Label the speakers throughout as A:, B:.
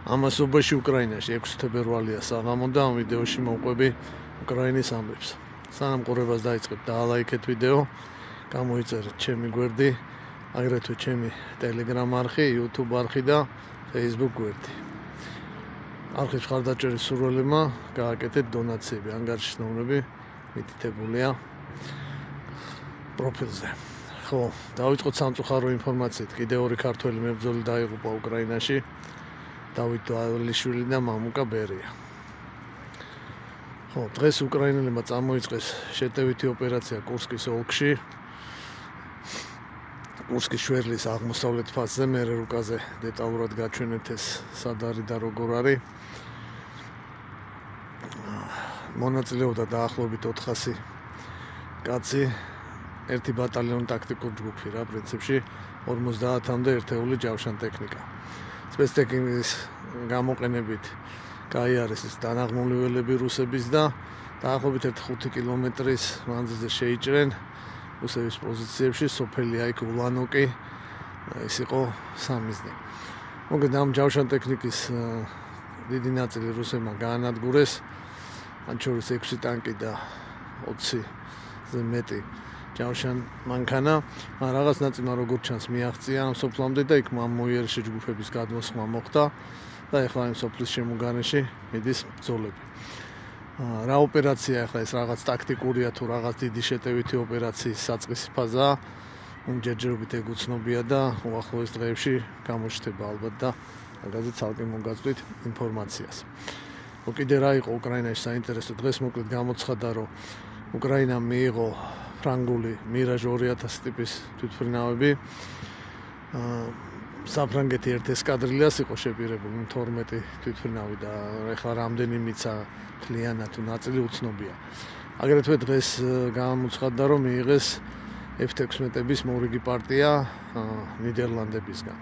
A: ამასობაში უკრაინაში 6 თებერვალია საღამო და ამ ვიდეოში მოვყვები უკრაინის ამბებს. სანამ ყურებას დაიწყებ, დაალაიქეთ ვიდეო, გამოიწერეთ ჩემი გვერდი, აგრეთვე ჩემი Telegram არხი, YouTube არხი და Facebook გვერდი. არხის მხარდაჭერის სურვილებმა გააკეთეთ დონაციები, ანგარიშნაურები მითითებულია პროფილზე. ხო, დავიწყოთ სამწუხარო ინფორმაციით. კიდევ 2 ქართველი მებრძოლი დაიღუპა უკრაინაში. დავით დვალიშვილი და მამუკა ბერია. ხო, დღეს უკრაინელებმა წამოიწყეს შეტევითი ოპერაცია კურსკის ოლქში. კურსკის შვერლის აღმოსავლეთ ფასზე, მერე რუკაზე დეტალურად გაჩვენეთ ეს სად არის და როგორ არის. მონაწილეობდა დაახლოებით 400 კაცი, ერთი ბატალიონი ტაქტიკური ჯგუფი რა, პრინციპში 50-მდე ერთეული ჯავშანტექნიკა. სპეცტექნიკის გამოყენებით გაიარეს ეს დანაღმული ველები რუსების და დაახლოებით 5 კილომეტრის მანძილზე შეიჭრენ რუსების პოზიციებში სოფელი აიქ ულანოკი, ეს იყო სამიზნე. მოკლედ ამ ჯავშანტექნიკის დიდი ნაწილი რუსებმა გაანადგურეს, მათ შორის 6 ტანკი და 20-ზე მეტი ჯავშან მანქანა, მაგრამ რაღაც ნაწილმა როგორც ჩანს მიაღწია ამ სოფლამდე და იქ მოიერში ჯგუფების გადმოსხმა მოხდა და ეხლა იმ სოფლის შემოგარენში მიდის ბრძოლები. რა ოპერაცია ახლა ეს რაღაც ტაქტიკურია თუ რაღაც დიდი შეტევითი ოპერაციის საწყისი ფაზაა, ჯერჯერობით ეგ უცნობია და უახლოეს დღეებში გამოჩნდება ალბათ და მაგაზე ცალკე მოგაწვით ინფორმაციას. კიდე რა იყო უკრაინაში საინტერესო, დღეს მოკლედ გამოცხადა, რომ უკრაინამ მიიღო ფრანგული მირაჟ 2000 ტიპის თვითმფრინავები. საფრანგეთი ერთ ესკადრილიას იყო შეპირებული 12 თვითმფრინავი და ეხლა რამდენი მიცა მთლიანად თუ ნაწილი უცნობია. აგრეთვე დღეს გამოცხადდა, რომ მიიღეს F-16-ების მორიგი პარტია ნიდერლანდებისგან.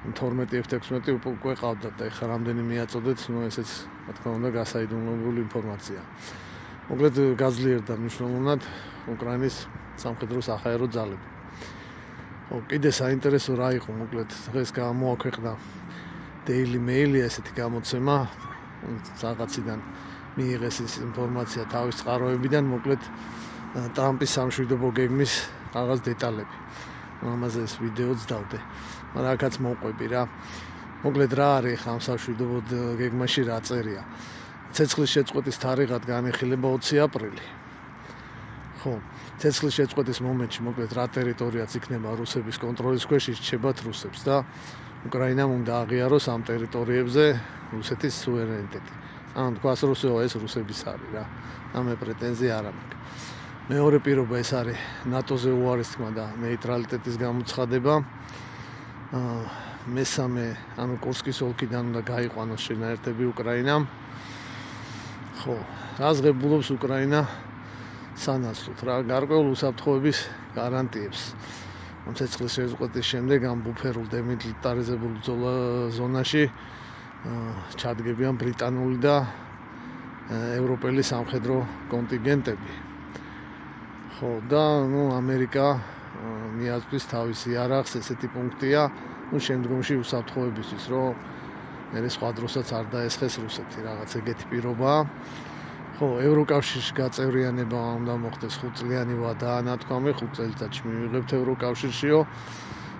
A: 12 F-16 უკვე ყავდათ და ეხლა რამდენი მიაწოდეთ, ესეც რა თქმა უნდა გასაიდუმლოებული ინფორმაცია. მოკლედ გაძლიერდა მნიშვნელოვნად უკრაინის სამხედრო საჰაერო ძალები. კიდე საინტერესო რა იყო, მოკლედ დღეს გამოაქვეყნა Daily Mail-ი, ესეთი გამოცემა, რაღაციდან მიიღეს ეს ინფორმაცია თავის წყაროებიდან, მოკლედ ტრამპის სამშვიდობო გეგმის რაღაც დეტალები. ამაზე ეს ვიდეოც დავდე. მაგრამ აქაც მოვყვები რა. მოკლედ რა არის ამ სამშვიდობო გეგმაში რა წერია. ცეცხლის შეწყვეტის თარიღად განიხილება 20 აპრილი. ხო, ცეცხლის შეწყვეტის მომენტში მოკლედ რა ტერიტორიაც იქნება რუსების კონტროლის ქვეშ, ირჩებათ რუსებს და უკრაინამ უნდა აღიაროს ამ ტერიტორიებზე რუსეთის სუვერენიტეტი. ან თქვას რუსეო, ეს რუსების არის რა. ამე პრეტენზია არ მაქვს. მეორე პირობა ეს არის ნატოზე უარესთქმა და ნეიტრალიტეტის გამოცხადება. მესამე, ანუ კურსკის ოლქიდან უნდა გაიყვანოს შენაერთები უკრაინამ. ხო, რას ღებულობს უკრაინა სანაცვლოდ რა, გარკვეულ უსაფრთხოების გარანტიებს. ცეცხლის შეწყვეტის შემდეგ ამ ბუფერულ დემილიტარიზებულ ზონაში ჩადგებიან ბრიტანული და ევროპელი სამხედრო კონტინგენტები. ხო, და ამერიკა მიაწვის თავის იარაღს, ესეთი პუნქტია, შემდგომში უსაფრთხოებისთვის, რომ მე სხვა დროსაც არ დაესხეს რუსეთი, რაღაც ეგეთი პირობაა. ხო, ევროკავშირში გაწევრიანება უნდა მოხდეს 5 წლიანი ვადაა ნათქვამი, 5 წელიწადში მივიღებთ ევროკავშირშიო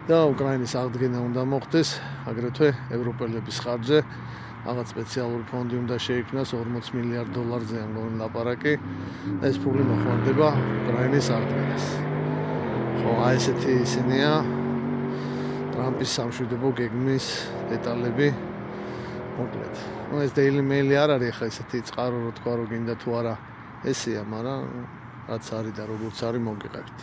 A: და უკრაინის აღდგენა უნდა მოხდეს, აგრეთვე ევროპელების ხარჯზე რაღაც სპეციალური ფონდი უნდა შეიქმნას, 40 მილიარდ დოლარზე ამგონი ლაპარაკი. ეს ფული მოხმარდება უკრაინის აღდგენას. ხო, ესეთი ისინია ტრამპის სამშვიდობო გეგმის დეტალები. მოკლედ. ეს Daily Mail არ არის ახლა ესეთი წყარო, რო თქვა, რომ გინდა თუ არა ესეა, მაგრამ რაც არის და როგორც არის მოგიყევით.